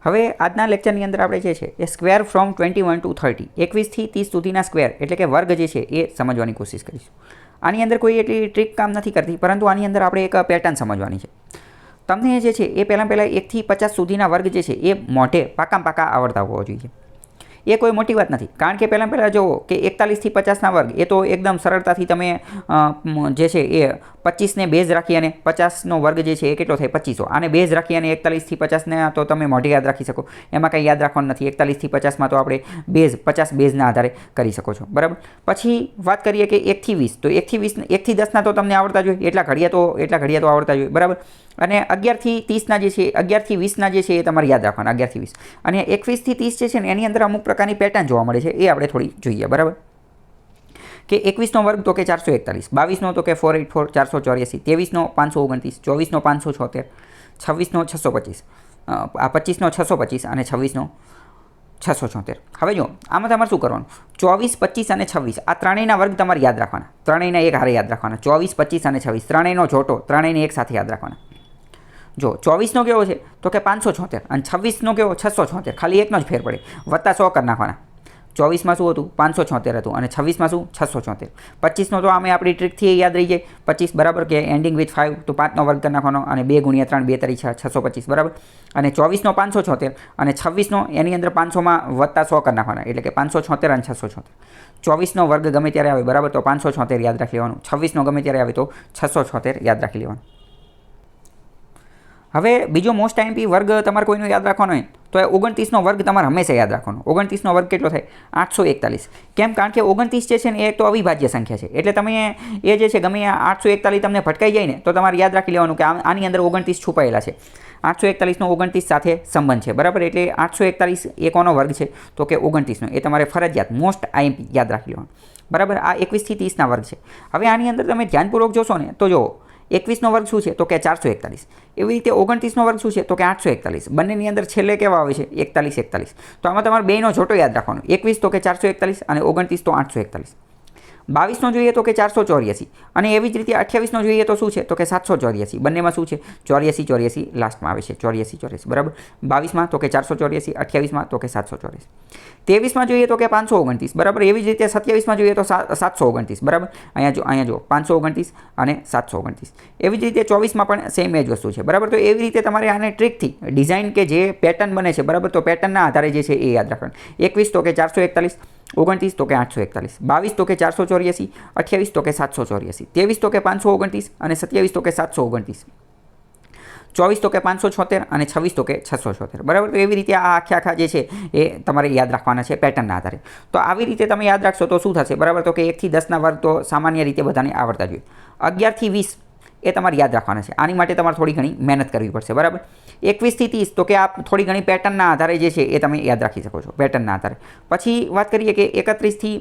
હવે આજના લેક્ચરની અંદર આપણે જે છે એ સ્ક્વેર ફ્રોમ 21 to 30 21થી 30 સુધીના સ્ક્વેર એટલે કે વર્ગ જે છે એ સમજવાની કોશિશ કરીશું. આની અંદર કોઈ એટલી ટ્રીક કામ નથી કરતી, પરંતુ આની અંદર આપણે એક પેટર્ન સમજવાની છે. તમને જે છે એ પહેલાં 1થી 50 સુધીના વર્ગ જે છે એ મોઢે પાકા આવડતા હોવો જોઈએ. એ કોઈ મોટી વાત નથી, કારણ કે પહેલાં જુઓ કે 41થી 50ના વર્ગ એ તો એકદમ સરળતાથી તમે જે છે એ 25ને બેઝ રાખી અને 50નો વર્ગ જે છે એ કેટલો થાય 2500. આને બેઝ રાખી અને 41થી 50ને તો તમે મોઢે યાદ રાખી શકો, એમાં કંઈ યાદ રાખવાનું નથી. 41થી 50માં તો આપણે 50 બેઝના આધારે કરી શકો છો, બરાબર. પછી વાત કરીએ કે 1થી 20, તો 1થી 10ના તો તમને આવડતા જોઈએ, એટલા ઘડિયા તો આવડતા જોઈએ, બરાબર. અને 11થી 30ના જે છે 11થી 20ના જે છે એ તમારે યાદ રાખવાના, 11થી 20. અને 21થી 30 જે છે ને એની અંદર અમુક પ્રકારની પેટર્ન જોવા મળે છે, એ આપણે થોડી જોઈએ, બરાબર. કે 21નો વર્ગ તો કે 441, 22નો તો કે 484 484, 23નો 529, 24નો 576, 26નો 625, 25નો 625 અને 26નો 676. હવે જો આમાં તમારે શું કરવાનું, 24, 25 અને 26 આ ત્રણેયના વર્ગ તમારે યાદ રાખવાના, ત્રણેયના એક હારે યાદ રાખવાના. 24, 25 અને 26 ત્રણેયનો જોટો, ત્રણેયને એક સાથે યાદ રાખવાના. જો 24નો કેવો છે તો કે 576 અને 26નો કેવો 676, ખાલી એકનો જ ફેર પડે, વત્તા 100 કરી નાખવાના. 24માં શું હતું 576 હતું અને 26માં શું 676. 25નો તો આમે આપણી ટ્રીકથી યાદ રહી જાય, 25 બરાબર કે એન્ડિંગ વિથ 5, તો 5નો વર્ગ કરી નાખવાનો અને 2 × 3 2 તરી 625, બરાબર. અને 24નો 576 અને 26નો એની અંદર 500માં વત્તા 100 કરી નાખવાના, એટલે કે 576 અને 676. 24નો વર્ગ ગમે ત્યારે આવે, બરાબર, તો 576 યાદ રાખી લેવાનું. 26નો ગમે ત્યારે આવે તો 676 યાદ રાખી લેવાનું. હવે બીજો મોસ્ટ આઈએમપી વર્ગ તમારે કોઈનો યાદ રાખવાનો હોય તો એ 29નો વર્ગ તમારે હંમેશા યાદ રાખવાનો. 29નો વર્ગ કેટલો થાય 841. કેમ? કારણ કે 29 જે છે ને એ એક તો અવિભાજ્ય સંખ્યા છે, એટલે તમે એ જે છે ગમે 841 તમને ભટકાઈ જાય ને તો તમારે યાદ રાખી લેવાનું કે આની અંદર 29 છુપાયેલા છે. 841નો 29 સાથે સંબંધ છે, બરાબર. એટલે 841 એ કોનો વર્ગ છે તો કે 29નો. એ તમારે ફરજિયાત મોસ્ટ આઈએમપી યાદ રાખી લેવાનું, બરાબર. આ 21થી 30ના વર્ગ છે. હવે આની અંદર તમે ધ્યાનપૂર્વક જોશો ને તો જો 21નો વર્ગ શું છે તો કે 441. એવી રીતે 29નો વર્ગ શું છે તો કે 841. બંનેની અંદર છેલ્લે કેવા આવે છે 41. તો આમાં તમારે બેયનો જોટો યાદ રાખવાનો, 21 તો કે 441 અને 29 તો 841. 22નો જોઈએ તો કે 484 અને એવી જ રીતે 28નો જોઈએ તો શું છે તો કે 784. બંનેમાં શું છે 84 લાસ્ટમાં આવે છે, 84, બરાબર. 22માં તો કે 484, 28માં તો કે 784. 23માં જોઈએ તો કે 529, બરાબર. એવી જ રીતે 27માં જોઈએ તો 729, બરાબર. અહીંયા જો 529 અને 729. એવી જ રીતે 24માં પણ સેમ એ જ વસ્તુ છે, બરાબર. તો એવી રીતે તમારે આને ટ્રીકથી ડિઝાઇન કે જે પેટર્ન બને છે, બરાબર, તો પેટર્નના આધારે જે છે એ યાદ રાખવાનું. 21 તો કે 441, 29 તો કે 841, 22 તો કે 484, 28 તો કે 784, 23 તો કે 529 અને 27 તો કે 729, 24 તો કે 576 અને 26 તો કે 676, બરાબર. તો એવી રીતે આ આખા જે છે એ તમારે યાદ રાખવાના છે પેટર્નના આધારે. તો આવી રીતે તમે યાદ રાખશો તો શું થશે, બરાબર. તો કે 1થી 10ના વર્ગ તો સામાન્ય રીતે બધાને આવડતા જોઈએ. 11થી 20 એ તમારે યાદ રાખવાના છે. આની માટે તમારે થોડી ઘણી મહેનત કરવી પડશે, બરાબર. 21થી 30 તો કે આ થોડી ઘણી પેટર્નના આધારે જે છે એ તમે યાદ રાખી શકો છો, પેટર્નના આધારે. પછી વાત કરીએ કે 31થી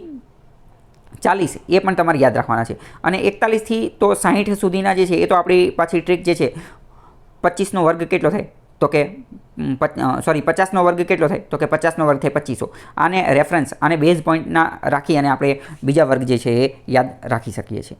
40 એ પણ તમારે યાદ રાખવાના છે. અને 41થી તો 60 સુધીના જે છે એ તો આપણી પાછી ટ્રીક જે છે 25નો વર્ગ કેટલો થાય તો કે 50નો વર્ગ કેટલો થાય તો કે 50નો વર્ગ થાય 2500. આને રેફરન્સ આને બેઝ પોઈન્ટના રાખી અને આપણે બીજા વર્ગ જે છે એ યાદ રાખી શકીએ છીએ.